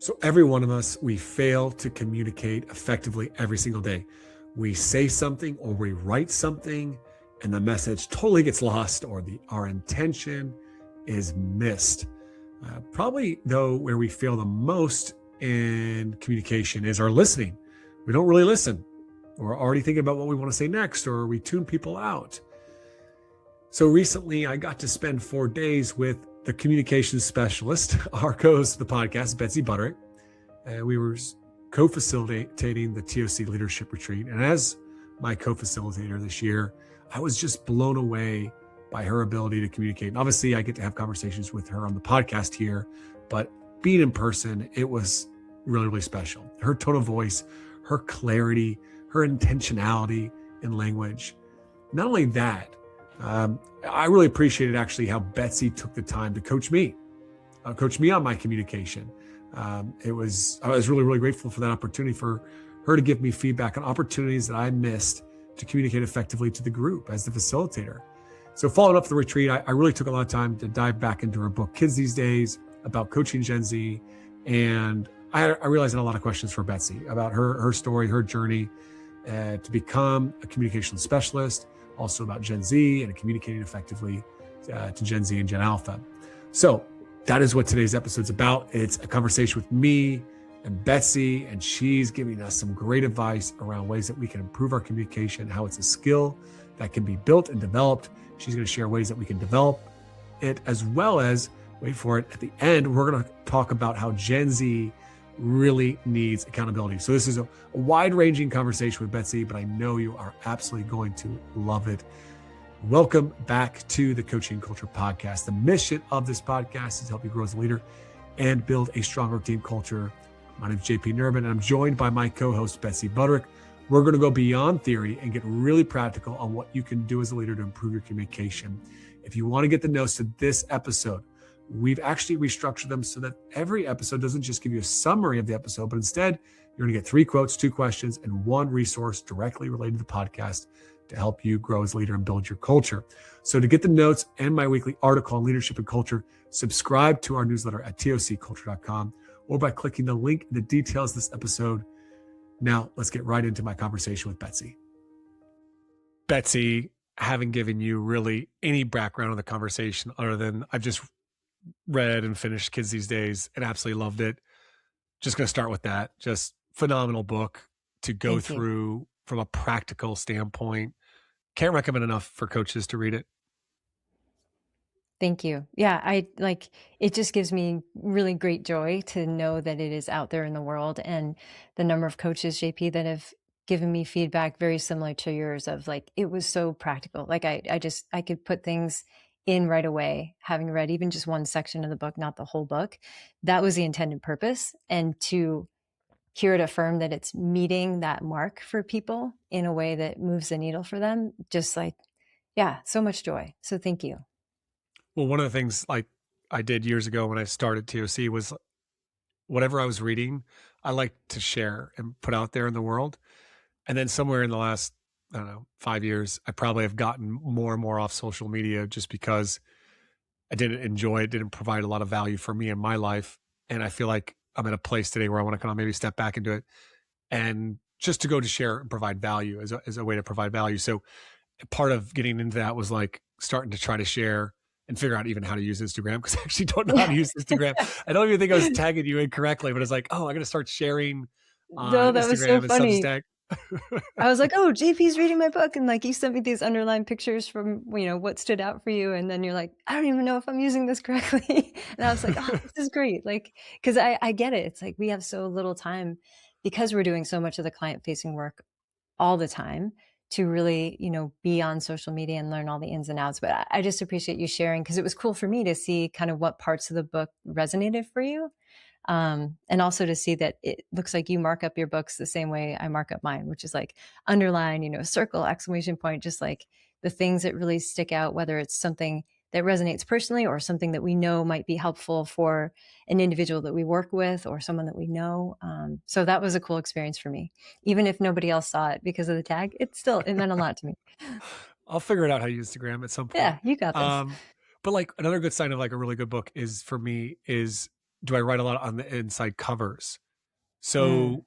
So every one of us, we fail to communicate effectively every single day. We say something or we write something and the message totally gets lost or our intention is missed. Probably though, where we fail the most in communication is our listening. We don't really listen. We're already thinking about what we want to say next, or we tune people out. So recently I got to spend 4 days with the communications specialist, our co-host of the podcast, Betsy Butterick. And we were co-facilitating the TOC leadership retreat. And as my co-facilitator this year, I was just blown away by her ability to communicate. And obviously I get to have conversations with her on the podcast here, but being in person, it was really, really special. Her tone of voice, her clarity, her intentionality in language. Not only that, I really appreciated actually how Betsy took the time to coach me on my communication. I was really, really grateful for that opportunity for her to give me feedback on opportunities that I missed to communicate effectively to the group as the facilitator. So following up the retreat, I really took a lot of time to dive back into her book, Kids These Days, about coaching Gen Z. And I realized I had a lot of questions for Betsy about her story, her journey to become a communication specialist, also about Gen Z and communicating effectively to Gen Z and Gen Alpha. So that is what today's episode's about. It's a conversation with me and Betsy, and she's giving us some great advice around ways that we can improve our communication, how it's a skill that can be built and developed. She's going to share ways that we can develop it, as well as, wait for it, at the end, we're going to talk about how Gen Z really needs accountability. So this is a wide-ranging conversation with Betsy, but I know you are absolutely going to love it. Welcome back to the Coaching Culture Podcast. The mission of this podcast is to help you grow as a leader and build a stronger team culture. My name is JP Nerbun, and I'm joined by my co-host, Betsy Butterick. We're going to go beyond theory and get really practical on what you can do as a leader to improve your communication. If you want to get the notes to this episode, we've actually restructured them so that every episode doesn't just give you a summary of the episode, but instead you're going to get 3 quotes, 2 questions, and 1 resource directly related to the podcast to help you grow as a leader and build your culture. So to get the notes and my weekly article on leadership and culture, subscribe to our newsletter at tocculture.com or by clicking the link in the details of this episode. Now let's get right into my conversation with Betsy. Betsy, having given you really any background on the conversation other than I've just read and finished Kids These Days and absolutely loved it. Just going to start with that. Just phenomenal book to go through from a practical standpoint. Can't recommend enough for coaches to read it. Thank you. Yeah, it just gives me really great joy to know that it is out there in the world, and the number of coaches, JP, that have given me feedback very similar to yours of it was so practical. I could put things in right away, having read even just one section of the book, not the whole book. That was the intended purpose. And to hear it affirmed that it's meeting that mark for people in a way that moves the needle for them, just so much joy. So thank you. Well, one of the things I did years ago when I started TOC was whatever I was reading, I like to share and put out there in the world. And then somewhere in the last, 5 years, I probably have gotten more and more off social media just because I didn't enjoy it, didn't provide a lot of value for me in my life. And I feel like I'm in a place today where I want to kind of maybe step back into it and just to go to share and provide value as a way to provide value. So part of getting into that was starting to try to share and figure out even how to use Instagram, because I actually don't know how to use Instagram. I don't even think I was tagging you incorrectly, but it's I'm going to start sharing on that Instagram was so and funny. Substack. I was like, oh, JP's reading my book. And you sent me these underlined pictures from, what stood out for you. And then you're like, I don't even know if I'm using this correctly. And I was like, oh, this is great. Because I get it. It's we have so little time because we're doing so much of the client facing work all the time to really, be on social media and learn all the ins and outs. But I just appreciate you sharing, because it was cool for me to see kind of what parts of the book resonated for you. And also to see that it looks like you mark up your books the same way I mark up mine, which is underline, circle, exclamation point, just the things that really stick out, whether it's something that resonates personally or something that we know might be helpful for an individual that we work with or someone that we know. So that was a cool experience for me, even if nobody else saw it because of the tag. It meant a lot to me. I'll figure it out how to use Instagram at some point. Yeah, you got this. But another good sign of a really good book is for me is do I write a lot on the inside covers. Mm. So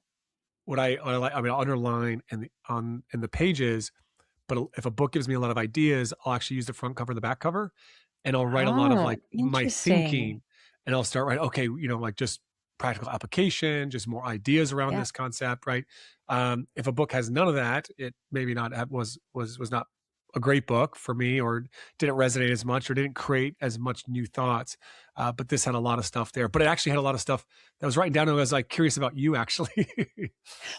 what I like, I mean, I'll underline in the pages, but if a book gives me a lot of ideas, I'll actually use the front cover and the back cover, and I'll write a lot of Oh, like my interesting. thinking, and I'll start writing, okay, like just practical application, just more ideas around Yeah. this concept, right? If a book has none of that, it maybe not was not a great book for me, or didn't resonate as much, or didn't create as much new thoughts. But this had a lot of stuff there. But it actually had a lot of stuff that I was writing down, and I was like curious about you actually.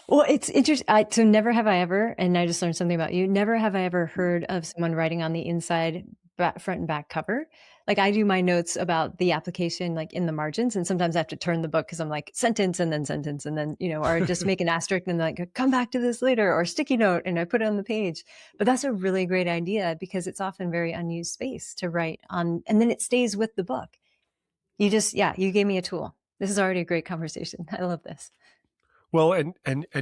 Well, it's interesting. So never have I ever, and I just learned something about you. Never have I ever heard of someone writing on the inside, front and back cover. Like I do my notes about the application, like in the margins, and sometimes I have to turn the book because I'm like sentence, and then or just make an asterisk and like come back to this later, or sticky note, and I put it on the page. But that's a really great idea because it's often very unused space to write on, and then it stays with the book. You just, yeah, you gave me a tool. This is already a great conversation. I love this. Well, and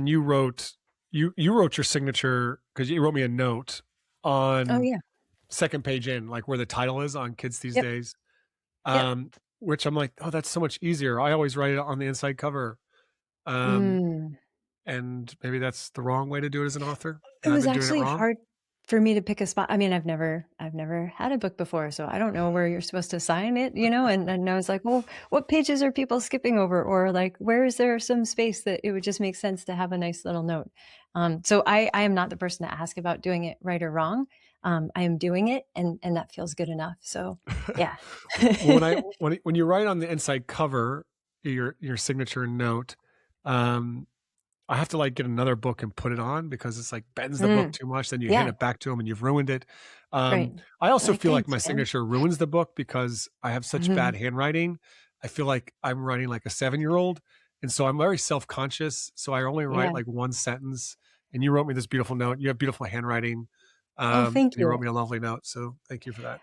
you wrote your signature because you wrote me a note Oh on yeah. second page in, like where the title is on Kids These Yep. Days. Yep. Which I'm like, oh, that's so much easier. I always write it on the inside cover. Um, Mm. and maybe that's the wrong way to do it as an author, It and I've was been doing it actually wrong. hard for me to pick a spot. I mean, I've never had a book before, so I don't know where you're supposed to sign it, and I was like, well, what pages are people skipping over? Or like, where is there some space that it would just make sense to have a nice little note? So I am not the person to ask about doing it right or wrong. I am doing it and that feels good enough. So yeah. Well, when you write on the inside cover your signature note, um, I have to like get another book and put it on because it's like bends the book Mm, too much. Then you hand yeah, it back to them and you've ruined it. right. I also Like, feel like thanks, my man. signature ruins the book because I have such bad Mhm. handwriting. I feel like I'm writing like a 7-year old. And so I'm very self conscious. So I only write Yeah. like one sentence. And you wrote me this beautiful note. You have beautiful handwriting. Oh, thank And you you. wrote me a lovely note. So thank you for that.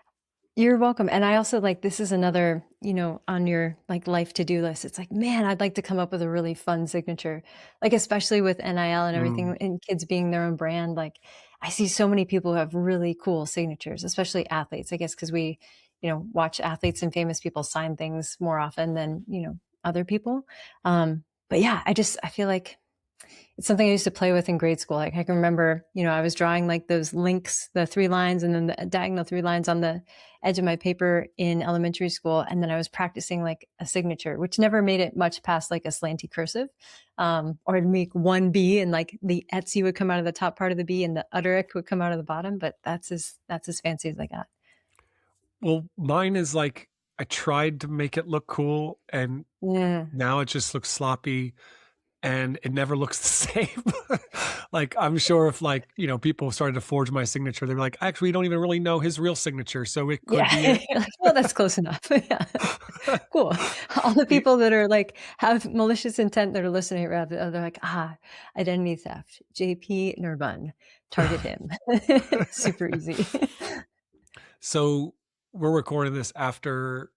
You're welcome. And I also like this is another, on your like life to-do list. It's like, man, I'd like to come up with a really fun signature. Like especially with NIL and Mm. everything and kids being their own brand. Like I see so many people who have really cool signatures, especially athletes, I guess, because we, watch athletes and famous people sign things more often than, other people. But yeah, I feel like it's something I used to play with in grade school. Like I can remember, I was drawing like those links, the 3 lines and then the diagonal 3 lines on the edge of my paper in elementary school. And then I was practicing like a signature, which never made it much past like a slanty cursive. Or I'd make one B and like the Etsy would come out of the top part of the B and the Utterick would come out of the bottom. But that's as fancy as I got. Well, mine is like I tried to make it look cool and Yeah. now it just looks sloppy and it never looks the same. Like I'm sure if like, people started to forge my signature, they're like, actually, we don't even really know his real signature, so it could be Yeah. it. You're like, well, that's close enough. Yeah. Cool. All the You- people that are like have malicious intent that are listening rather they're like, identity theft, JP Nerbun, target him. Super easy. so we're recording this after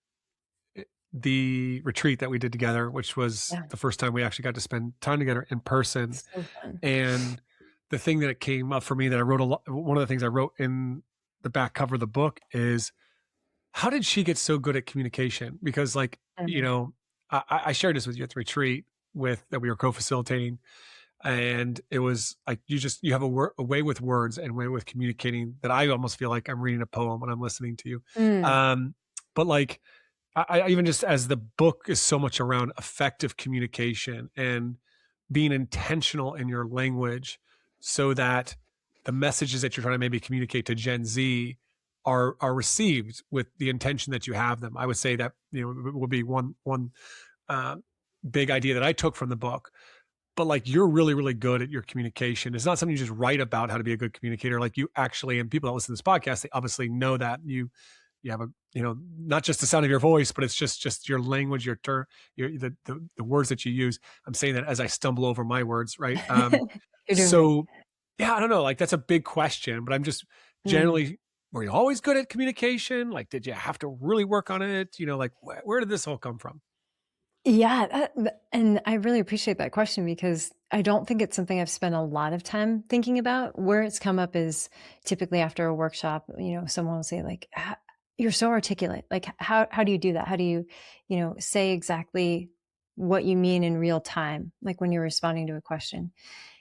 the retreat that we did together, which was Yeah, the first time we actually got to spend time together in person. so fun. And the thing that came up for me that I wrote one of the things I wrote in the back cover of the book is how did she get so good at communication? Because like, Mhm. I shared this with you at the retreat with that we were co-facilitating. And it was like, you have a way with words and way with communicating that I almost feel like I'm reading a poem when I'm listening to you. Mm, Um, but like, I even just as the book is so much around effective communication and being intentional in your language so that the messages that you're trying to maybe communicate to Gen Z are received with the intention that you have them. I would say that will be one uh, big idea that I took from the book. But like you're really really good at your communication. It's not something you just write about how to be a good communicator. Like you actually, and people that listen to this podcast, they obviously know that you have a not just the sound of your voice, but it's just your language, the words that you use. I'm saying that as I stumble over my words, right? you're doing great. So yeah, I don't know, like that's a big question, but I'm just Mm. generally, were you always good at communication? Like did you have to really work on it? Like where did this all come from? Yeah, and I really appreciate that question because I don't think it's something I've spent a lot of time thinking about. Where it's come up is typically after a workshop, someone will say like, you're so articulate. Like, how do you do that? How do you, say exactly what you mean in real time, like when you're responding to a question?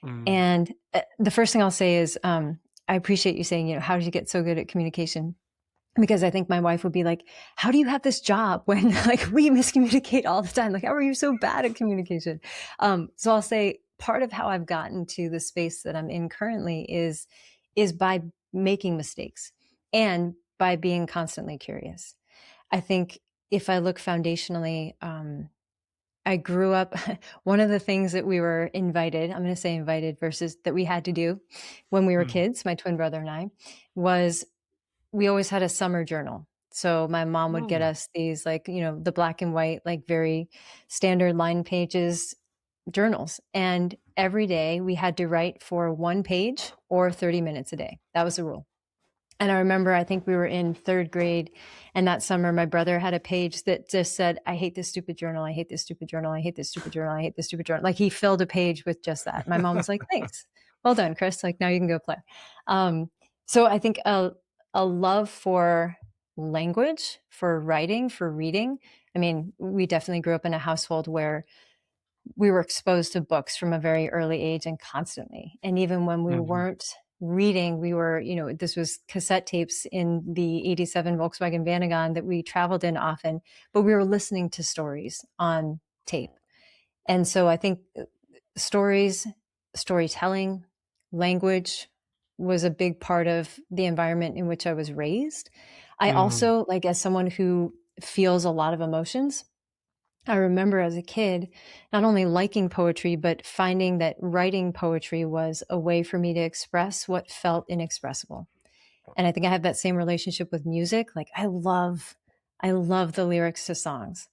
Mm, And the first thing I'll say is, I appreciate you saying, how did you get so good at communication? Because I think my wife would be like, how do you have this job when like we miscommunicate all the time? Like, how are you so bad at communication? So I'll say part of how I've gotten to the space that I'm in currently is by making mistakes and by being constantly curious. I think if I look foundationally, I grew up, one of the things that we were invited, I'm going to say invited versus that we had to do when we were mm, kids, my twin brother and I, was we always had a summer journal. So my mom would get mm, us these, like, the black and white, like very standard line pages journals. And every day we had to write for 1 page or 30 minutes a day. That was the rule. And I remember, I think we were in third grade, and that summer my brother had a page that just said, I hate this stupid journal. I hate this stupid journal. I hate this stupid journal. I hate this stupid journal. Like, he filled a page with just that. My mom was like, thanks. Well done, Chris. Like, now you can go play. So I think a love for language, for writing, for reading. I mean, we definitely grew up in a household where we were exposed to books from a very early age and constantly. And even when we mhm, weren't reading, we were, this was cassette tapes in the 87 Volkswagen Vanagon that we traveled in often, but we were listening to stories on tape. And so I think stories, storytelling, language was a big part of the environment in which I was raised. I mm, also, like, as someone who feels a lot of emotions, I remember as a kid not only liking poetry, but finding that writing poetry was a way for me to express what felt inexpressible. And I think I have that same relationship with music. Like, I love the lyrics to songs.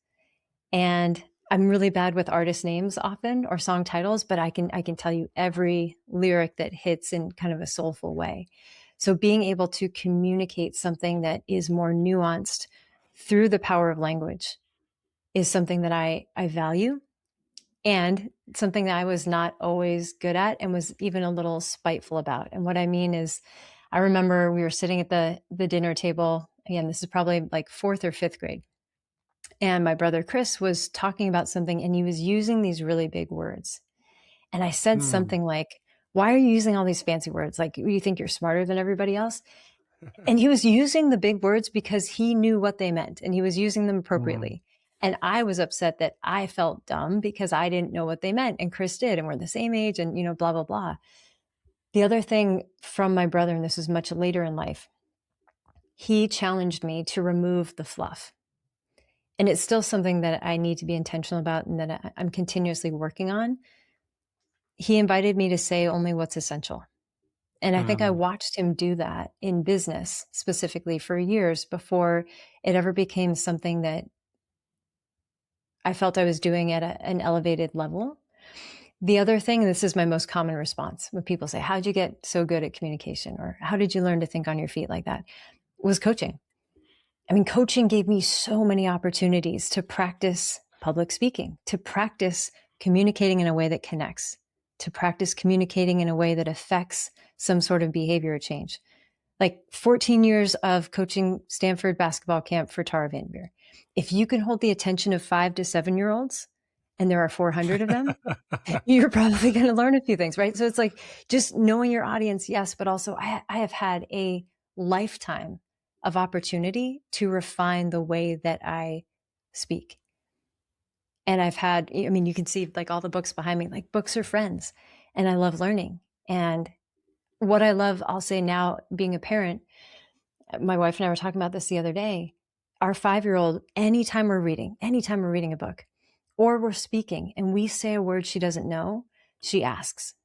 And I'm really bad with artist names often or song titles, but I can tell you every lyric that hits in kind of a soulful way. So being able to communicate something that is more nuanced through the power of language is something that I value, and something that I was not always good at and was even a little spiteful about. And what I mean is, I remember we were sitting at the dinner table. Again, this is probably like fourth or fifth grade. And my brother Chris was talking about something, and he was using these really big words. And I said mm. something like, why are you using all these fancy words? Like, you think you're smarter than everybody else? And he was using the big words because he knew what they meant and he was using them Mm, appropriately. And I was upset that I felt dumb because I didn't know what they meant and Chris did, and we're the same age and, blah, blah, blah. The other thing from my brother, and this was much later in life, he challenged me to remove the fluff. And it's still something that I need to be intentional about and that I'm continuously working on. He invited me to say only what's essential. And I think I mm, watched him do that in business specifically for years before it ever became something that I felt I was doing at an elevated level. The other thing, and this is my most common response when people say, how'd you get so good at communication? Or how did you learn to think on your feet like that? Was coaching. I mean, coaching gave me so many opportunities to practice public speaking, to practice communicating in a way that connects, to practice communicating in a way that affects some sort of behavior change. Like 14 years of coaching Stanford basketball camp for Tara VanDerveer. If you can hold the attention of 5 to 7 year olds, and there are 400 of them, you're probably going to learn a few things, right? So it's like just knowing your audience, yes, but also I have had a lifetime of opportunity to refine the way that I speak. And I've had, I mean, you can see like all the books behind me, like books are friends, and I love learning. And what I love, I'll say now, being a parent, my wife and I were talking about this the other day. Our 5-year-old, anytime we're reading a book or we're speaking and we say a word she doesn't know, she asks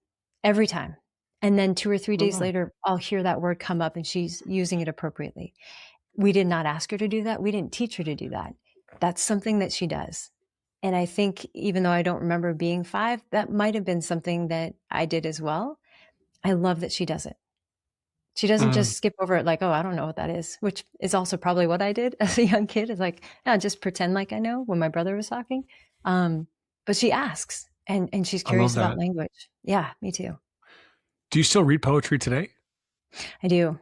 every time. And then 2 or 3 days oh, later, I'll hear that word come up and she's using it appropriately. We did not ask her to do that. We didn't teach her to do that. That's something that she does. And I think even though I don't remember being 5, that might have been something that I did as well. I love that she does it. She doesn't mm. just skip over it like, oh, I don't know what that is, which is also probably what I did as a young kid. It's like, yeah, just pretend like I know when my brother was talking. But she asks and she's I love curious about that. language. Yeah, me too. Do you still read poetry today? I do.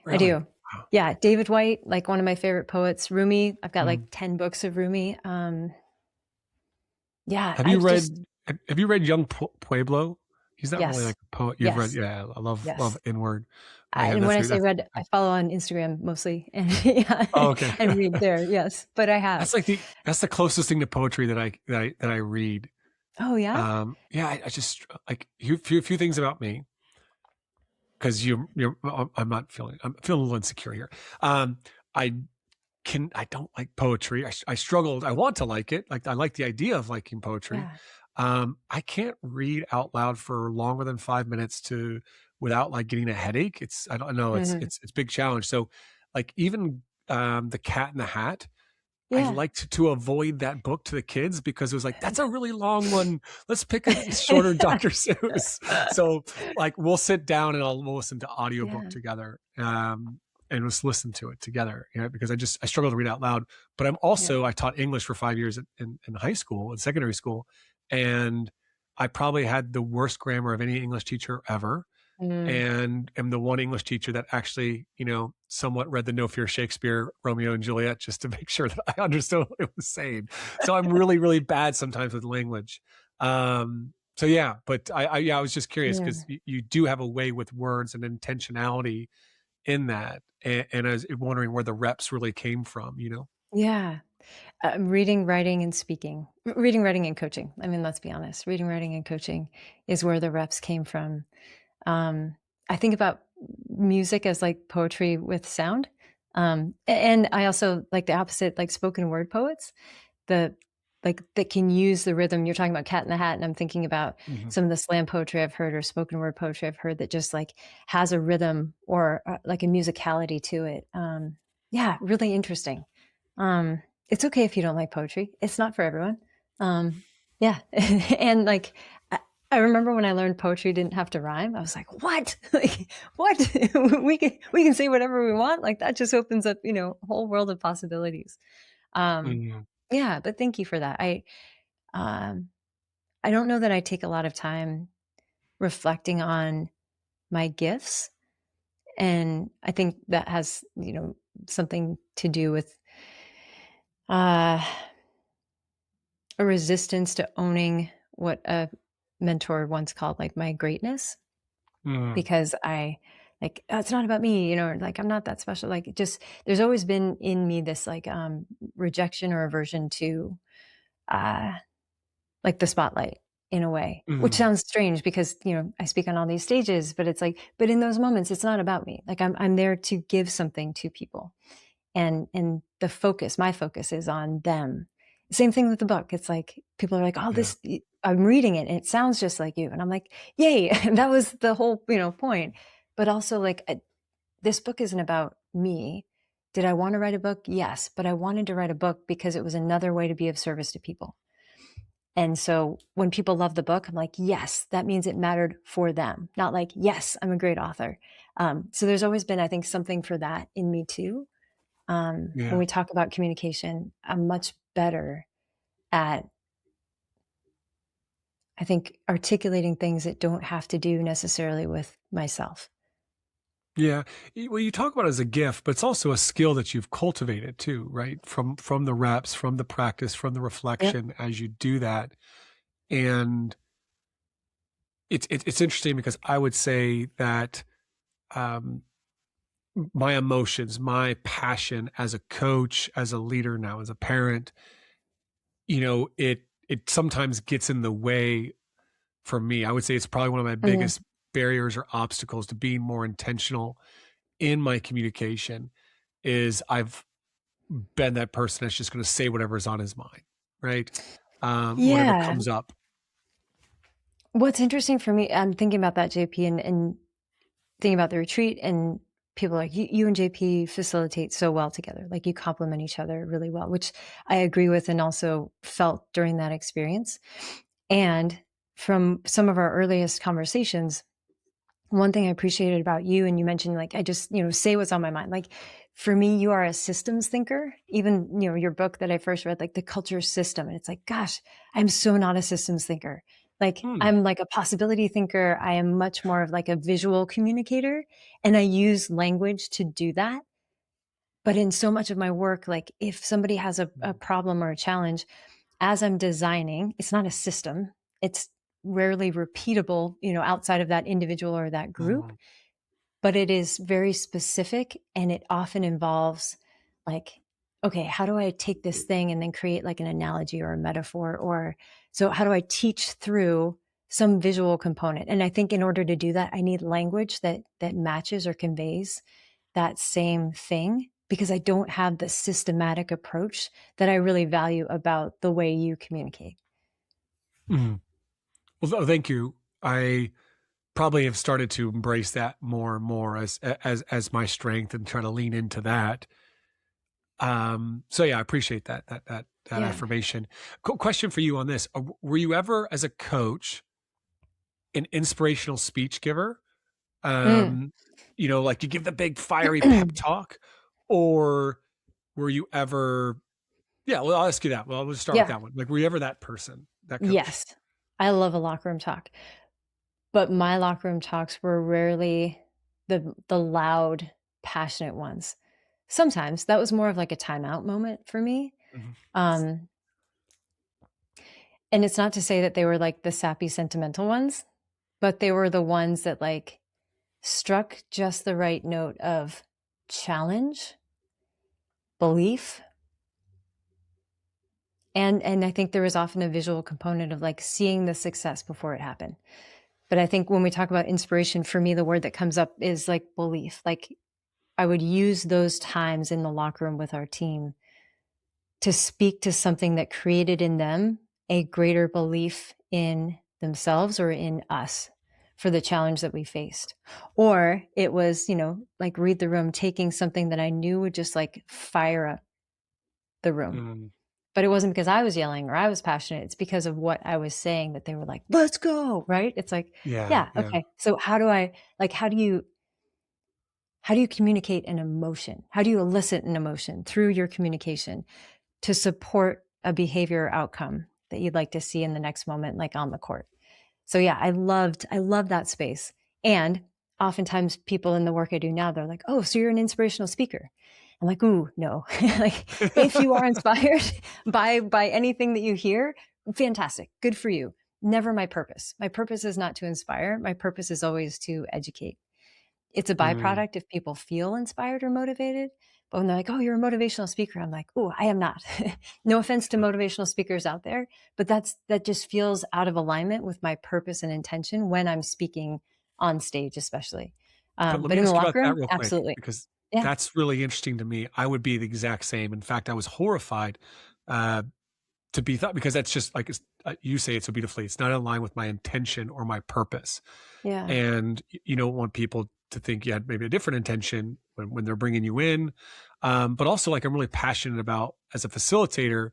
I Really? do. Wow. Yeah, David White, like one of my favorite poets. Rumi, I've got like Mm. 10 books of Rumi. Yeah, Have you I've just read have you read Young Pueblo? He's not really yes, like a poet. You've read, yes, yeah, I love yes. Inward. Man, And when I say that's read, I follow on Instagram mostly, and yeah, oh, okay. and read there. Yes, but I have. That's the closest thing to poetry that I read. Oh yeah, Yeah, I just like few things about me, because I'm feeling a little insecure here. I I don't like poetry. I struggled. I want to like it. Like, I like the idea of liking poetry. yeah. I can't read out loud for longer than 5 minutes without like getting a headache. I don't know. Hmm. It's a big challenge. So like, even The Cat in the Hat, I Yeah. liked to avoid that book to the kids because it was like, that's a really long one. Let's pick a shorter Dr. Seuss. So like, we'll sit down and we'll listen to audiobook Yeah. together. And just listen to it together, because I struggle to read out loud. But Yeah. I taught English for 5 years in high school and secondary school. And I probably had the worst grammar of any English teacher ever, Mm. and am the one English teacher that actually, somewhat read the No Fear Shakespeare Romeo and Juliet just to make sure that I understood what it was saying. So I'm really, really bad sometimes with language. So yeah, but I was just curious Yeah. because you do have a way with words and intentionality in that, and I was wondering where the reps really came from. Yeah. Reading, writing, and speaking. Reading, writing, and coaching. I mean, let's be honest. Reading, writing, and coaching is where the reps came from. Um, I think about music as like poetry with sound. And I also like the opposite, like spoken word poets, the like that can use the rhythm. You're talking about Cat in the Hat, and I'm thinking about Mhm. some of the slam poetry I've heard or spoken word poetry I've heard that just like has a rhythm or like a musicality to it. Yeah, really interesting. It's okay if you don't like poetry. It's not for everyone. Yeah, and like I remember when I learned poetry didn't have to rhyme. I was like, "What? Like, what? We can say whatever we want. Like that just opens up, a whole world of possibilities." Um, Mhm. yeah, but thank you for that. Um, I don't know that I take a lot of time reflecting on my gifts, and I think that has, something to do with uh, a resistance to owning what a mentor once called like my greatness, Mhm. because I like, "Oh, it's not about me, or like I'm not that special." Like, just there's always been in me this like rejection or aversion to uh like the spotlight in a way, which Mhm. sounds strange because, I speak on all these stages, but it's like, but in those moments, it's not about me. Like I'm there to give something to people. And my focus is on them. Same thing with the book. It's like, people are like, "Oh, Yeah. I'm reading it and it sounds just like you." And I'm like, "Yay." That was the whole, point. But also like, this book isn't about me. Did I want to write a book? Yes. But I wanted to write a book because it was another way to be of service to people. And so when people love the book, I'm like, yes, that means it mattered for them, not like, yes, I'm a great author. So there's always been, I think, something for that in me too. When Yeah. we talk about communication, I'm much better at, I think, articulating things that don't have to do necessarily with myself. Yeah. Well, you talk about it as a gift, but it's also a skill that you've cultivated too, right? From the reps, from the practice, from the Yep. reflection as you do that. And it's interesting because I would say that, um, my emotions, my passion as a coach, as a leader, now as a parent, it sometimes gets in the way for me. I would say it's probably one of my Mhm. biggest barriers or obstacles to being more intentional in my communication, is I've been that person that's just going to say whatever's on his mind, right? Whatever Yeah. comes up. What's interesting for me, I'm thinking about that, JP, and thinking about the retreat, and people are like, you and JP facilitate so well together. Like you complement each other really well, which I agree with and also felt during that experience. And from some of our earliest conversations, one thing I appreciated about you, and you mentioned like, I just, say what's on my mind. Like for me, you are a systems thinker. Even, your book that I first read, like the culture system. And it's like, gosh, I'm so not a systems thinker. Like Hmm. I'm like a possibility thinker. I am much more of like a visual communicator. And I use language to do that. But in so much of my work, like if somebody has a problem or a challenge, as I'm designing, it's not a system. It's rarely repeatable, outside of that individual or that group, Mm, but it is very specific, and it often involves like, okay, how do I take this thing and then create like an analogy or a metaphor? Or so how do I teach through some visual component? And I think in order to do that, I need language that matches or conveys that same thing, because I don't have the systematic approach that I really value about the way you communicate. mm. Well, thank you. I probably have started to embrace that more and more as my strength and try to lean into that. So yeah, I appreciate that Yeah. affirmation. Question for you on this: were you ever, as a coach, an inspirational speech giver? Mm. Um, like you give the big fiery pep talk, or were you ever? Yeah, well, I'll ask you that. Well, let's start with Yeah. that one. Like, were you ever that person, that coach? Yes. I love a locker room talk, but my locker room talks were rarely the loud, passionate ones. Sometimes that was more of like a timeout moment for me. Mhm. Um, and it's not to say that they were like the sappy, sentimental ones, but they were the ones that like struck just the right note of challenge, belief, and I think there was often a visual component of like seeing the success before it happened. But I think when we talk about inspiration, for me, the word that comes up is like belief. Like I would use those times in the locker room with our team to speak to something that created in them a greater belief in themselves or in us for the challenge that we faced. Or it was, like read the room, taking something that I knew would just like fire up the room. Mm, But it wasn't because I was yelling or I was passionate. It's because of what I was saying that they were like, let's go. Right. It's like, yeah, yeah, yeah. okay. So how do you communicate an emotion? How do you elicit an emotion through your communication to support a behavior or outcome that you'd like to see in the next moment, like on the court? So yeah, I love that space. And oftentimes people in the work I do now, they're like, oh, so you're an inspirational speaker. I'm like, ooh, no. Like if you are inspired by anything that you hear, fantastic. Good for you. Never my purpose. My purpose is not to inspire. My purpose is always to educate. It's a Mm, byproduct if people feel inspired or motivated. But when they're like, oh, you're a motivational speaker, I'm like, oh, I am not. No offense to motivational speakers out there, but that just feels out of alignment with my purpose and intention when I'm speaking on stage, especially. but let But me in the ask you about locker that room, real quick, absolutely. because Yeah. that's really interesting to me. I would be the exact same. In fact, I was horrified uh, to be thought, because that's just like you say it so beautifully. It's not in line with my intention or my purpose. Yeah. And you don't want people to think you had maybe a different intention when they're bringing you in. But also, like, I'm really passionate about, as a facilitator,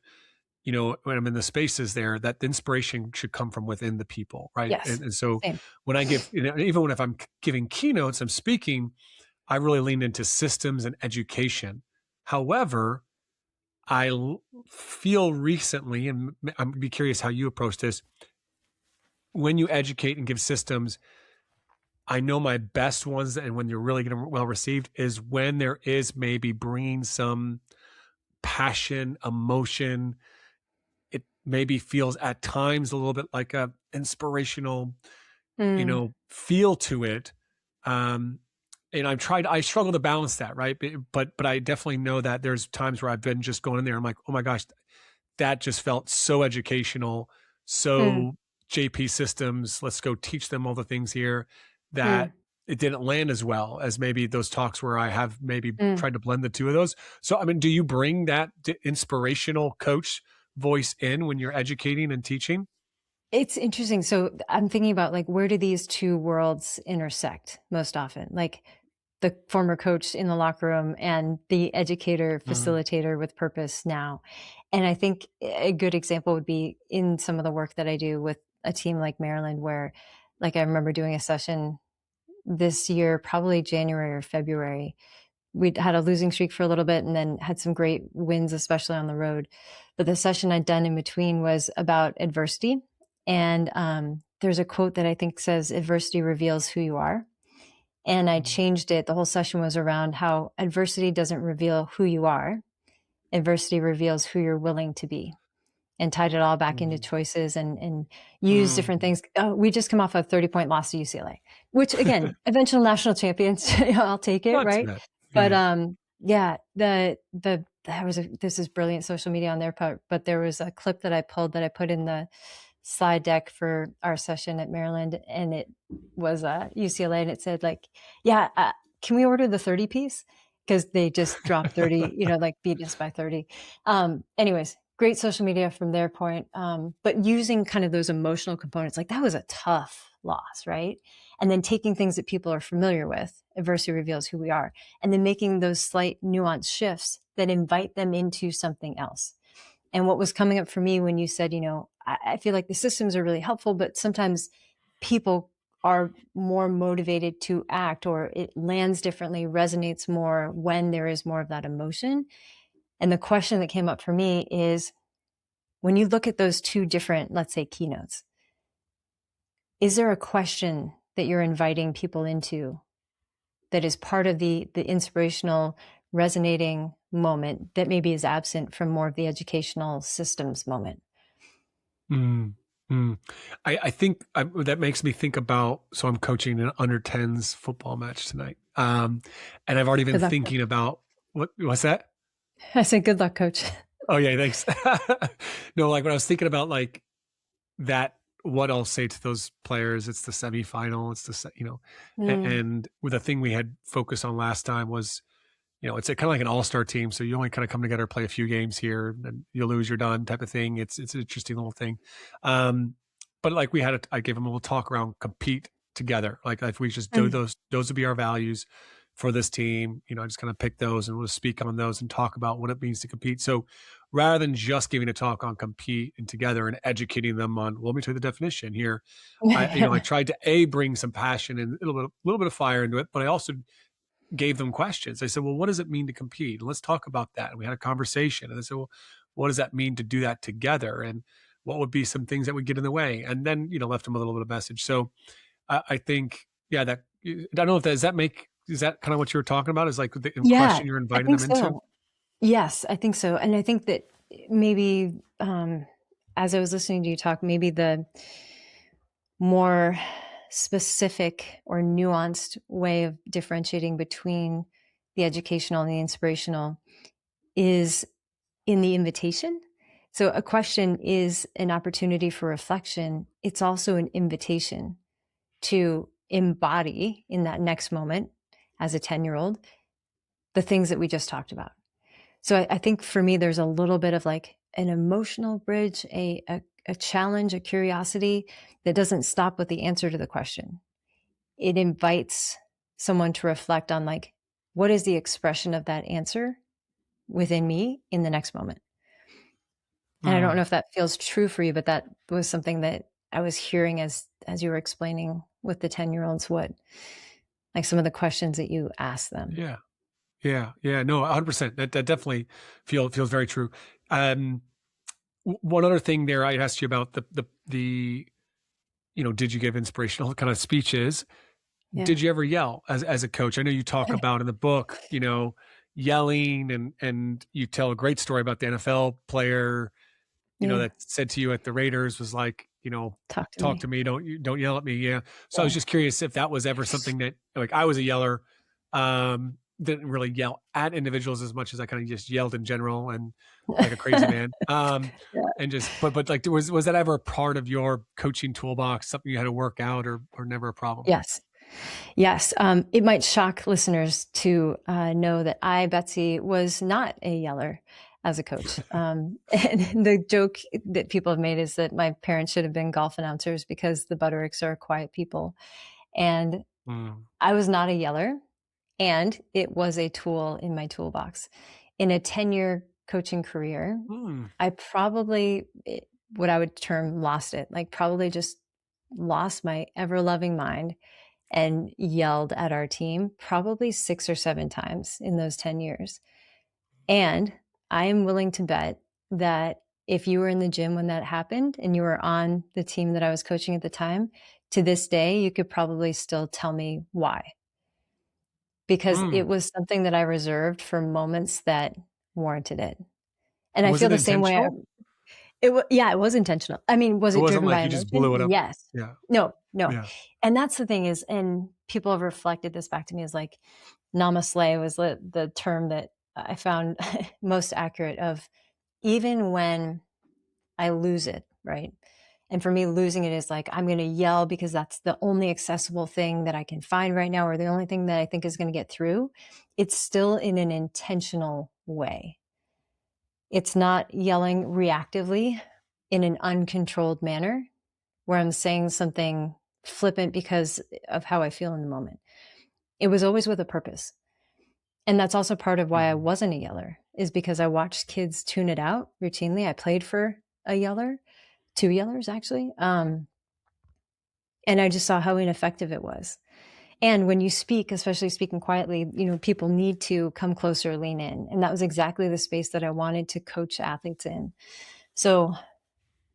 when I'm in the spaces there, that the inspiration should come from within the people, right? Yes. And so Same. when I give, even when if I'm giving keynotes, I'm speaking, I really lean into systems and education. However, feel recently, and I'm be curious how you approach this, when you educate and give systems, I know my best ones, and when you're really getting well received, is when there is maybe bringing some passion, emotion. It maybe feels at times a little bit like a inspirational, Mm, feel to it. Um, and I struggle to balance that, right? But I definitely know that there's times where I've been just going in there. I'm like, oh my gosh, that just felt so educational, mm, so JP systems. Let's go teach them all the things here, that mm, it didn't land as well as maybe those talks where I have maybe mm. tried to blend the two of those. So, I mean, do you bring that inspirational coach voice in when you're educating and teaching? It's interesting. So I'm thinking about like, where do these two worlds intersect most often? Like the former coach in the locker room and the educator, Mm, facilitator with purpose now. And I think a good example would be in some of the work that I do with a team like Maryland, where like I remember doing a session this year, probably January or February. We'd had a losing streak for a little bit and then had some great wins, especially on the road. But the session I'd done in between was about adversity. And there's a quote that I think says, adversity reveals who you are. And I changed it. The whole session was around how adversity doesn't reveal who you are. Adversity reveals who you're willing to be, and tied it all back into choices and use different things. Oh, we just come off a 30-point loss to UCLA, which again, eventual national champions, I'll take it. Not too Right. bad. But, Yeah. this is brilliant social media on their part, but there was a clip that I pulled that I put in the slide deck for our session at Maryland, and it was UCLA, and it said like, yeah, can we order the 30 piece? Because they just dropped 30, like beat us by 30. Anyways, great social media from their point. But using kind of those emotional components, like that was a tough loss, right? And then taking things that people are familiar with, adversity reveals who we are, and then making those slight nuanced shifts that invite them into something else. And what was coming up for me when you said, I feel like the systems are really helpful, but sometimes people are more motivated to act, or it lands differently, resonates more when there is more of that emotion. And the question that came up for me is, when you look at those two different, let's say, keynotes, is there a question that you're inviting people into that is part of the inspirational, resonating moment that maybe is absent from more of the educational systems moment? I think that makes me think about, so I'm coaching an under 10s football match tonight. And I've already been Good luck, thinking about what's that? I said, good luck, coach. Oh yeah, thanks. No, like when I was thinking about like that, what I'll say to those players, it's the semifinal, it's and with the thing we had focused on last time was, it's kind of like an all-star team. So you only kind of come together, play a few games here, and you lose, you're done type of thing. It's an interesting little thing. But like I gave them a little talk around compete together. Like if we just do those would be our values for this team. I just kind of pick those and we'll speak on those and talk about what it means to compete. So rather than just giving a talk on compete and together and educating them on, well, let me tell you the definition here. I tried to bring some passion and a little bit of fire into it, but I also gave them questions. I said, well, what does it mean to compete? And let's talk about that. And we had a conversation. And I said, well, what does that mean to do that together? And what would be some things that would get in the way? And then, left them a little bit of message. So I think, I don't know if is that kind of what you were talking about? Is like the question you're inviting them into? Yes, I think so. And I think that maybe as I was listening to you talk, maybe the more specific or nuanced way of differentiating between the educational and the inspirational is in the invitation. So a question is an opportunity for reflection. It's also an invitation to embody in that next moment as a 10-year-old the things that we just talked about. So I think for me, there's a little bit of like an emotional bridge, a challenge, a curiosity that doesn't stop with the answer to the question. It invites someone to reflect on like, what is the expression of that answer within me in the next moment? And I don't know if that feels true for you, but that was something that I was hearing as you were explaining with the 10-year-olds, what like some of the questions that you asked them. Yeah. No, 100%. That definitely feels very true. One other thing there, I asked you about the did you give inspirational kind of speeches? Yeah. Did you ever yell as a coach? I know you talk about in the book, yelling, and you tell a great story about the NFL player, that said to you at the Raiders was like, talk to me. Don't yell at me. Yeah. So I was just curious if that was ever something that, like, I was a yeller, didn't really yell at individuals as much as I kind of just yelled in general and like a crazy man. And just, but like, was that ever a part of your coaching toolbox, something you had to work out or never a problem? Yes. It might shock listeners to know that I, Betsy, was not a yeller as a coach. And the joke that people have made is that my parents should have been golf announcers because the Buttericks are quiet people. And I was not a yeller, and it was a tool in my toolbox. In a 10-year coaching career, I probably, what I would term lost it, like probably just lost my ever-loving mind and yelled at our team probably 6 or 7 times in those 10 years. And I am willing to bet that if you were in the gym when that happened and you were on the team that I was coaching at the time, to this day, you could probably still tell me why. because Mm. it was something that I reserved for moments that warranted it. And I Was feel it the same way. intentional? Yeah, it was intentional. I mean, was It it wasn't driven by like you just blew emotion? it up. Yes. Yeah. No, no. Yeah. And that's the thing is, and people have reflected this back to me, is like namaste was the term that I found most accurate of, even when I lose it, right? And for me, losing it is like, I'm going to yell because that's the only accessible thing that I can find right now, or the only thing that I think is going to get through. It's still in an intentional way. It's not yelling reactively in an uncontrolled manner where I'm saying something flippant because of how I feel in the moment. It was always with a purpose. And that's also part of why I Mhm. wasn't a yeller, is because I watched kids tune it out routinely. I played for a yeller, two yellers actually. And I just saw how ineffective it was. And when you speak, especially speaking quietly, people need to come closer, lean in. And that was exactly the space that I wanted to coach athletes in. So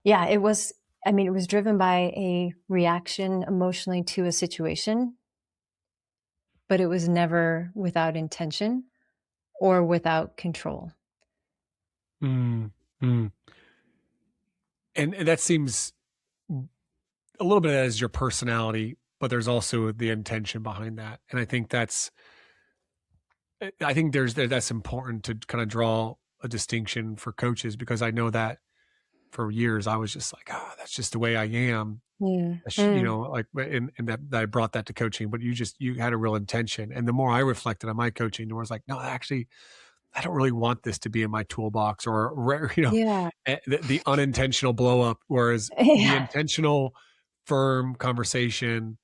yeah, it was, it was driven by a reaction emotionally to a situation, but it was never without intention or without control. Mm. Mm. And that seems a little bit as your personality, but there's also the intention behind that. And I think that's important to kind of draw a distinction for coaches, because I know that for years I was just like, that's just the way I am. Yeah. Like, and that I brought that to coaching, but you had a real intention. And the more I reflected on my coaching, the more I was like, no, actually, I don't really want this to be in my toolbox, or, Yeah. the unintentional blow up, whereas the Yeah. intentional firm conversation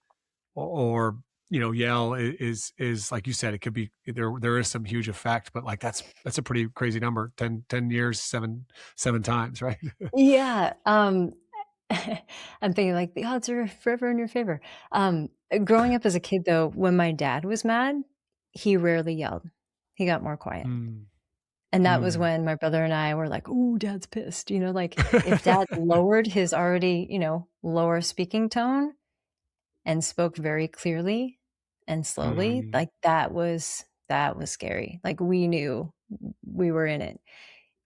or yell is like you said, it could be there is some huge effect, but like that's a pretty crazy number. 10 years, seven times, right? Yeah. I'm thinking like the odds are forever in your favor. Growing up as a kid though, when my dad was mad, he rarely yelled. He got more quiet. Mm, And that was mm. when my brother and I were like, "Ooh, dad's pissed." Like if dad lowered his already, lower speaking tone and spoke very clearly and slowly, Mm, like that was scary. Like we knew we were in it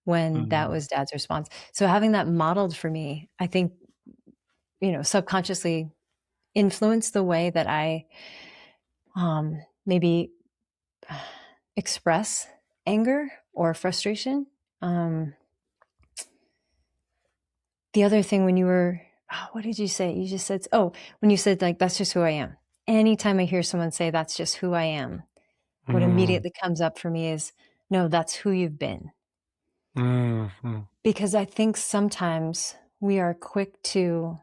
when that mm, was dad's response. So having that modeled for me, I think, subconsciously influenced the way that I maybe express anger or frustration. Um, the other thing when you were, what did you say? You just said, when you said like, that's just who I am. Anytime I hear someone say, that's just who I am, what mm, immediately comes up for me is, no, that's who you've been. mm, mm, Because I think sometimes we are quick to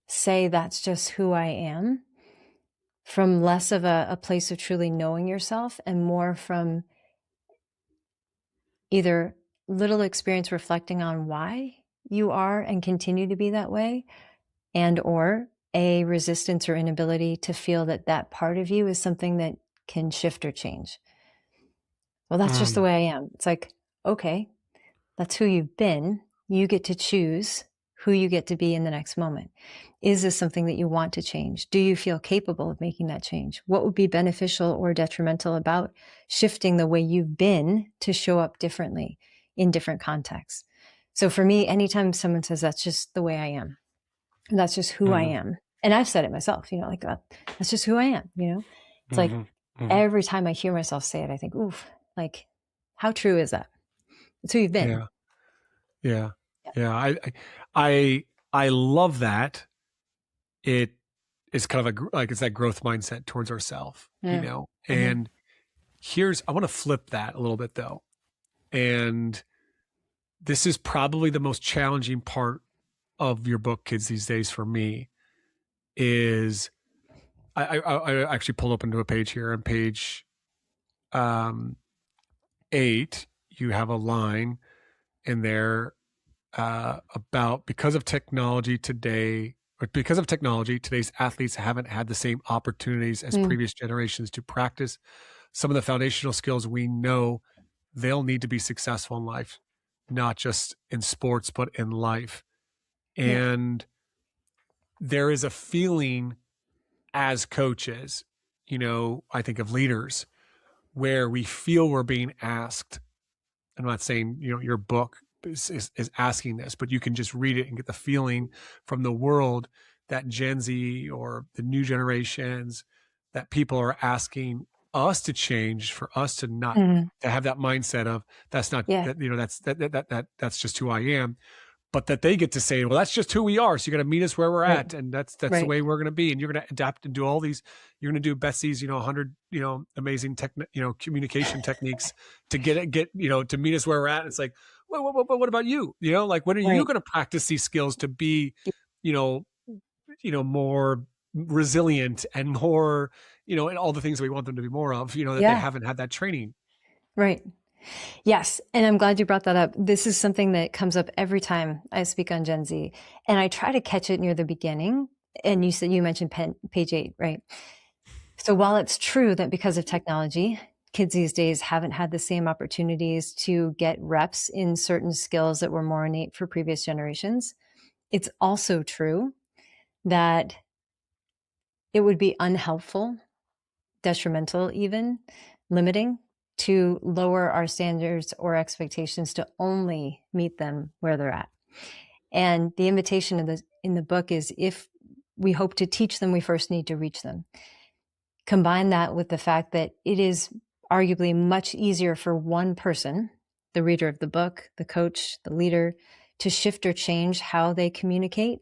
say, that's just who I am, from less of a place of truly knowing yourself and more from either little experience reflecting on why you are and continue to be that way, and or a resistance or inability to feel that that part of you is something that can shift or change. Well, that's just the mm, way I am. It's like, okay, that's who you've been. You get to choose who you get to be in the next moment. Is this something that you want to change? Do you feel capable of making that change? What would be beneficial or detrimental about shifting the way you've been to show up differently in different contexts? So for me, anytime someone says, that's just the way I am, that's just who I mm, am. And I've said it myself, like, that's just who I am, It's like mhm, mhm. every time I hear myself say it, I think, oof, like, how true is that? It's who you've been. Yeah, yeah, Yeah. yeah. I love that. It is kind of like it's that growth mindset towards ourselves, Yeah. Mm-hmm. and I want to flip that a little bit though. And this is probably the most challenging part of your book, Kids These Days, for me, is I actually pulled up into a page here. On page um, 8, you have a line in there about because of technology, today's athletes haven't had the same opportunities as Mm. previous generations to practice some of the foundational skills we know they'll need to be successful in life, not just in sports, but in life. Yeah. And there is a feeling as coaches I think of leaders where we feel we're being asked. I'm not saying, your book is asking this, but you can just read it and get the feeling from the world that Gen Z or the new generations, that people are asking us to change, for us to not Mhm. to have that mindset of that's not Yeah. that, that's just who I am, but that they get to say, well, that's just who we are. So you're going to meet us where we're Right. at. And that's the Right. way we're going to be. And you're going to adapt and do all these, you're going to do Betsy's, 100, amazing communication techniques to to meet us where we're at. And it's like, what about you? Like, when are you Right. going to practice these skills to be, Y you know, more resilient and more, and all the things that we want them to be more of, that they Yeah. haven't had that training. Right. Yes, and I'm glad you brought that up. This is something that comes up every time I speak on Gen Z, and I try to catch it near the beginning. And you mentioned page 8, right? So while it's true that because of technology, kids these days haven't had the same opportunities to get reps in certain skills that were more innate for previous generations, it's also true that it would be unhelpful, detrimental even, limiting, to lower our standards or expectations to only meet them where they're at. And the invitation in the book is, if we hope to teach them, we first need to reach them. Combine that with the fact that it is arguably much easier for one person, the reader of the book, the coach, the leader, to shift or change how they communicate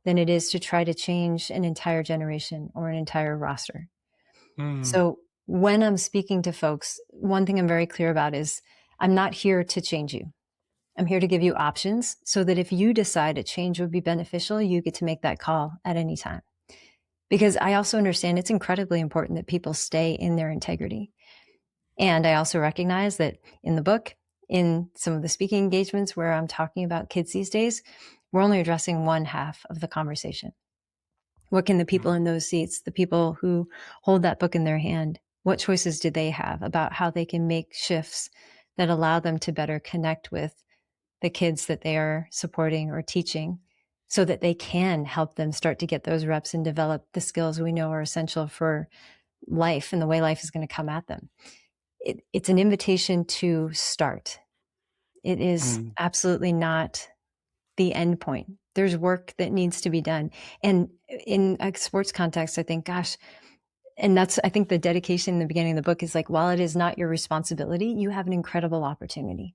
than it is to try to change an entire generation or an entire roster. Mm, So when I'm speaking to folks, one thing I'm very clear about is I'm not here to change you. I'm here to give you options so that if you decide a change would be beneficial, you get to make that call at any time. Because I also understand it's incredibly important that people stay in their integrity. And I also recognize that in the book, in some of the speaking engagements where I'm talking about kids these days, we're only addressing one half of the conversation. What can the people in those seats, the people who hold that book in their hand, what choices do they have about how they can make shifts that allow them to better connect with the kids that they are supporting or teaching, so that they can help them start to get those reps and develop the skills we know are essential for life and the way life is going to come at them. It's an invitation to start. It is mm, absolutely not the end point. There's work that needs to be done. And in a sports context, I think, gosh, and that's, I think the dedication in the beginning of the book is like, while it is not your responsibility, you have an incredible opportunity.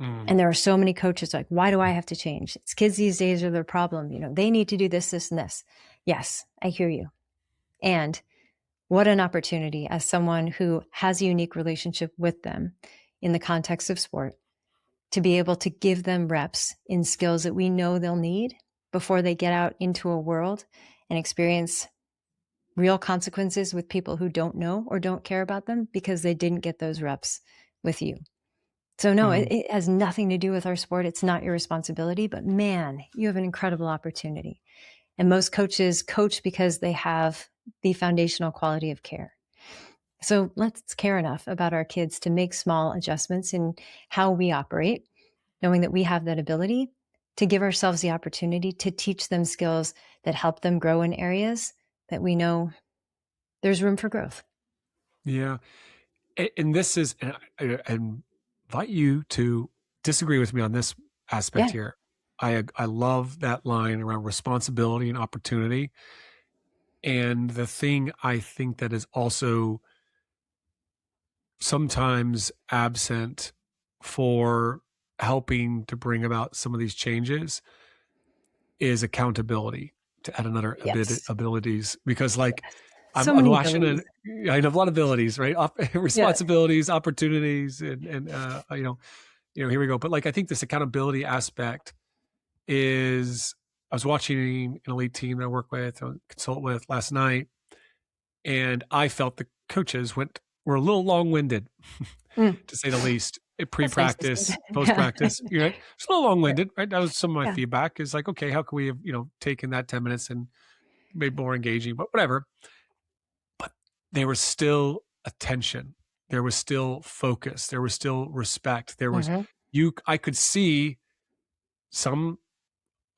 mm, And there are so many coaches like, why do I have to change? It's kids these days are their problem. They need to do this, this, and this. Yes, I hear you. And what an opportunity, as someone who has a unique relationship with them in the context of sport, to be able to give them reps in skills that we know they'll need before they get out into a world and experience real consequences with people who don't know or don't care about them because they didn't get those reps with you. So no, mm. it has nothing to do with our sport. It's not your responsibility, but man, you have an incredible opportunity. And most coaches coach because they have the foundational quality of care. So let's care enough about our kids to make small adjustments in how we operate, knowing that we have that ability to give ourselves the opportunity to teach them skills that help them grow in areas that we know there's room for growth. Yeah. And this is, and I invite you to disagree with me on this aspect Yeah. here. I love that line around responsibility and opportunity. And the thing I think that is also sometimes absent for helping to bring about some of these changes is accountability, to add another Yes. abilities, because like Yes. I'm, So I'm many watching abilities. it. I have a lot of abilities, right? Yeah. Responsibilities, opportunities, and here we go. But like, I think this accountability aspect is, I was watching an elite team that I work with, consult with last night, and I felt the coaches were a little long-winded, Mm, to say the least. that's nice to see. Pre-practice, Yeah. post-practice, you're right. It's a little long-winded, right? That was some of my Yeah. feedback. Is like, okay, how can we have taken that 10 minutes and made more engaging? But whatever. But there was still attention. There was still focus. There was still respect. There was Hmm. I could see some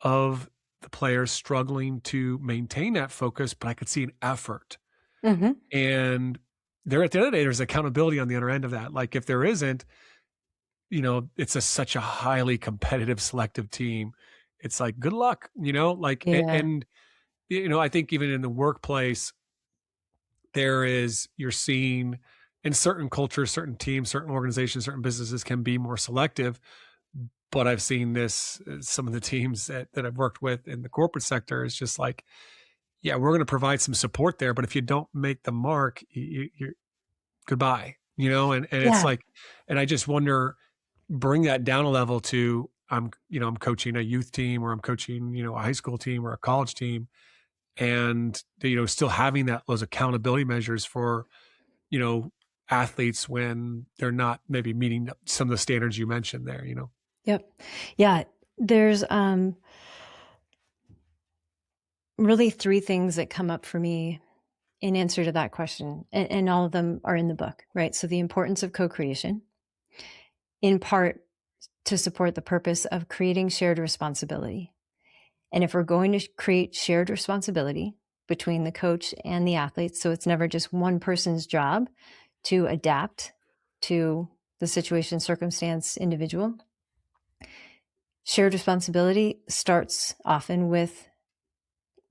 of the players struggling to maintain that focus, but I could see an effort. Mhm. And there at the end of the day, there's accountability on the other end of that. Like if there isn't, it's such a highly competitive, selective team. It's like, good luck, like, Yeah. and, I think even in the workplace, you're seeing in certain cultures, certain teams, certain organizations, certain businesses can be more selective. But I've seen this, some of the teams that I've worked with in the corporate sector is just like, yeah, we're going to provide some support there, but if you don't make the mark, you're goodbye, and it's Yeah. like, and I just wonder, bring that down a level to, I'm coaching a youth team, or I'm coaching, a high school team or a college team, and, still having those accountability measures for, you know, athletes when they're not maybe meeting some of the standards you mentioned there. Yep. Yeah. There's really three things that come up for me in answer to that question, and all of them are in the book, right? So the importance of co-creation, in part to support the purpose of creating shared responsibility. And if we're going to create shared responsibility between the coach and the athletes, so it's never just one person's job to adapt to the situation, circumstance, individual, shared responsibility starts often with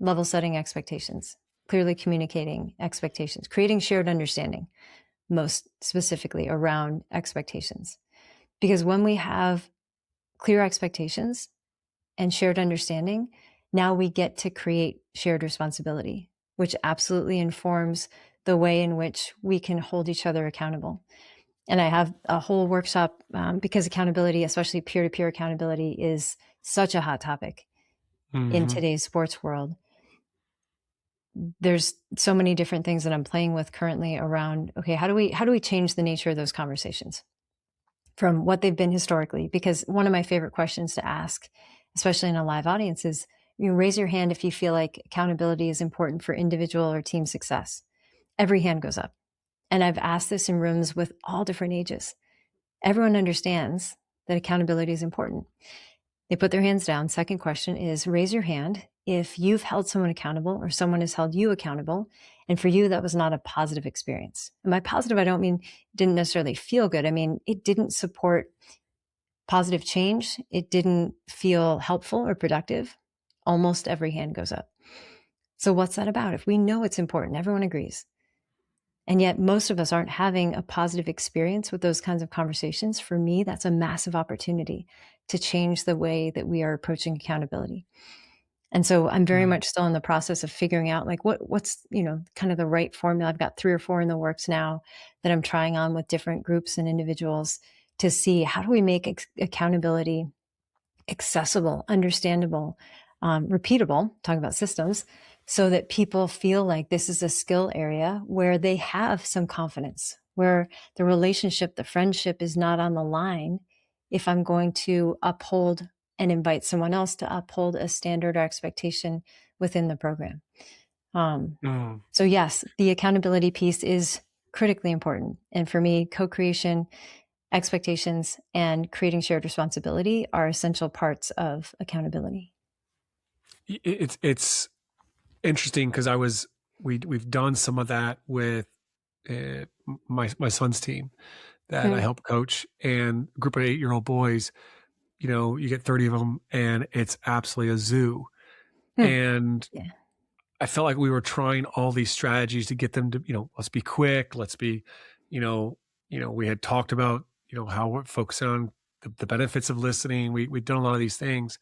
level setting expectations, clearly communicating expectations, creating shared understanding, most specifically around expectations. Because when we have clear expectations and shared understanding, now we get to create shared responsibility, which absolutely informs the way in which we can hold each other accountable. And I have a whole workshop because accountability, especially peer-to-peer accountability, is such a hot topic in Mm-hmm. today's sports world. There's so many different things that I'm playing with currently around, okay, how do we change the nature of those conversations from what they've been historically? Because one of my favorite questions to ask, especially in a live audience, is, raise your hand if you feel like accountability is important for individual or team success. Every hand goes up. And I've asked this in rooms with all different ages. Everyone understands that accountability is important. They put their hands down. Second question is, raise your hand if you've held someone accountable or someone has held you accountable, and for you that was not a positive experience. And by positive, I don't mean it didn't necessarily feel good. I mean, it didn't support positive change. It didn't feel helpful or productive. Almost every hand goes up. So what's that about? If we know it's important, everyone agrees. And yet most of us aren't having a positive experience with those kinds of conversations. For me, that's a massive opportunity to change the way that we are approaching accountability. And so I'm very much still in the process of figuring out like what's, kind of the right formula. I've got 3 or 4 in the works now that I'm trying on with different groups and individuals to see how do we make accountability accessible, understandable, repeatable, talking about systems, so that people feel like this is a skill area where they have some confidence, where the relationship, the friendship is not on the line if I'm going to uphold and invite someone else to uphold a standard or expectation within the program. Mm. So yes, the accountability piece is critically important. And for me, co-creation, expectations, and creating shared responsibility are essential parts of accountability. It's interesting because we've done some of that with my son's team that I Hmm. help coach, and a group of 8-year-old boys. You get 30 of them, and it's absolutely a zoo. Hmm. And Yeah. I felt like we were trying all these strategies to get them to, let's be quick, let's be, we had talked about, how we're focusing on the benefits of listening. We'd done a lot of these things.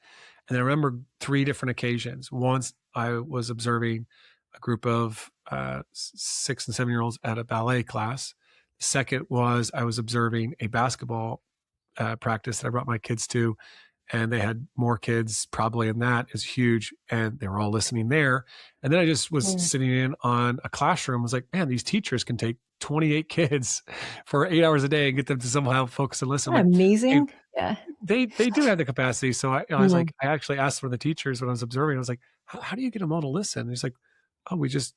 And I remember 3 different occasions. Once I was observing a group of 6 and 7-year-olds at a ballet class. The second was I was observing a basketball practice that I brought my kids to, and they had more kids probably, and that is huge, and they were all listening there. And then I just was Mm. sitting in on a classroom, was like, man, these teachers can take 28 kids for 8 hours a day and get them to somehow focus and listen. Isn't Like that they amazing? Yeah. they do have the capacity. So I was Mhm. like, I actually asked one of the teachers when I was observing, I was like, how do you get them all to listen? And he's like, oh, we just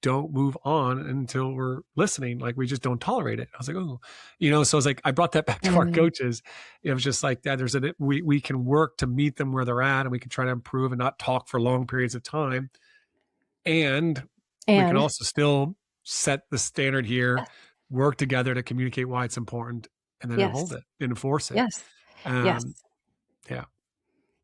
don't move on until we're listening. Like we just don't tolerate it. I was like, oh, so I was like, I brought that back to our Mm. coaches. It was just like that. We can work to meet them where they're at, and we can try to improve and not talk for long periods of time. And we can And also still set the standard here, yes, work together to communicate why it's important, and then yes, hold it, enforce it. yes, yes. Um, yeah.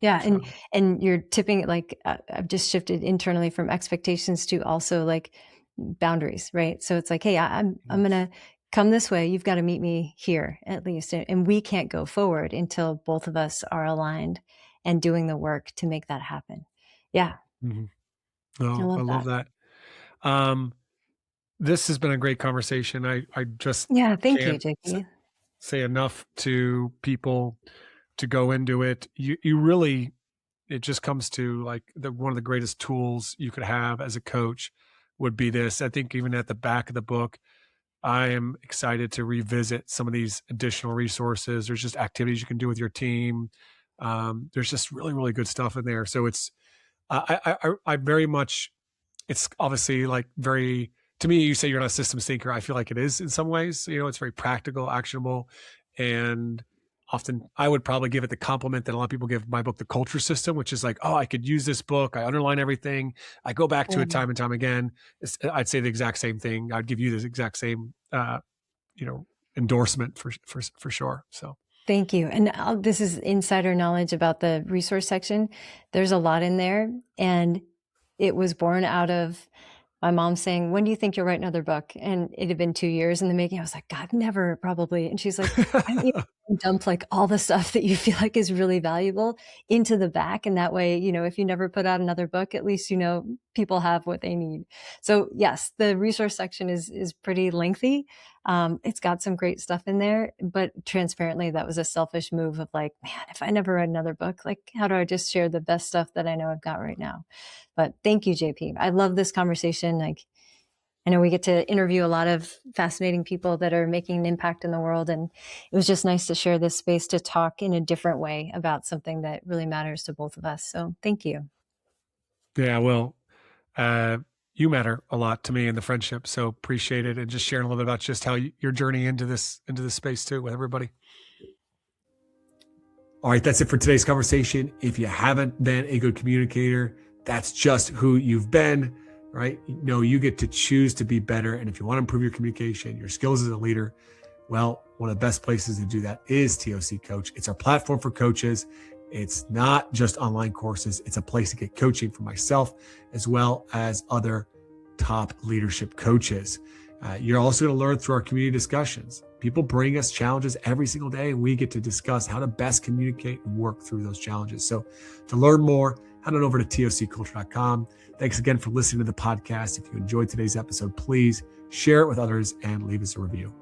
Yeah, So, and you're tipping it like, I've just shifted internally from expectations to also, like, boundaries, right? So it's like, "Hey, I'm mhm, gonna come this way, you've gotta meet me here at least, and we can't go forward until both of us are aligned and doing the work to make that happen." Yeah, mhm. I Oh, I love love that. that. Um, this has been a great conversation. I just Yeah, thank you, can't JP. say enough to people to go into it. You really, it just comes to like one of the greatest tools you could have as a coach would be this. I think even at the back of the book, I am excited to revisit some of these additional resources. There's just activities you can do with your team. There's just really, really good stuff in there. So it's I very much, it's obviously like very, to me, you say you're not a systems thinker. I feel like it is in some ways. It's very practical, actionable, and often I would probably give it the compliment that a lot of people give my book, The Culture System, which is like, oh, I could use this book. I underline everything. I go back to it Yeah. time and time again. I'd say the exact same thing. I'd give you the exact same, you know, endorsement for sure. So Thank you, and, this is insider knowledge about the resource section. There's a lot in there, and it was born out of my mom saying, "When do you think you'll write another book?" And it had been 2 years in the making. I was like, "God, never, probably." And she's like, "Why don't you dump, like, all the stuff that you feel like is really valuable into the back, and that way, if you never put out another book, at least, people have what they need." So, yes, the resource section is pretty lengthy. It's got some great stuff in there, but transparently, that was a selfish move of like, "Man, if I never read another book, like, how do I just share the best stuff that I know I've got right now?" But thank you, JP. I love this conversation. Like, I know we get to interview a lot of fascinating people that are making an impact in the world. And it was just nice to share this space to talk in a different way about something that really matters to both of us. So thank you. yeah, well, uh, you matter a lot to me in the friendship. So appreciate it, and just sharing a little bit about just how your journey into this space too with everybody. All right, that's it for today's conversation. If you haven't been a good communicator, that's just who you've been, right? You get to choose to be better. And if you want to improve your communication, your skills as a leader, well, one of the best places to do that is TOC Coach. It's our platform for coaches. It's not just online courses. It's a place to get coaching for myself as well as other top leadership coaches. You're also going to learn through our community discussions. People bring us challenges every single day, and we get to discuss how to best communicate and work through those challenges. So to learn more, head on over to tocculture.com. Thanks again for listening to the podcast. If you enjoyed today's episode, please share it with others and leave us a review.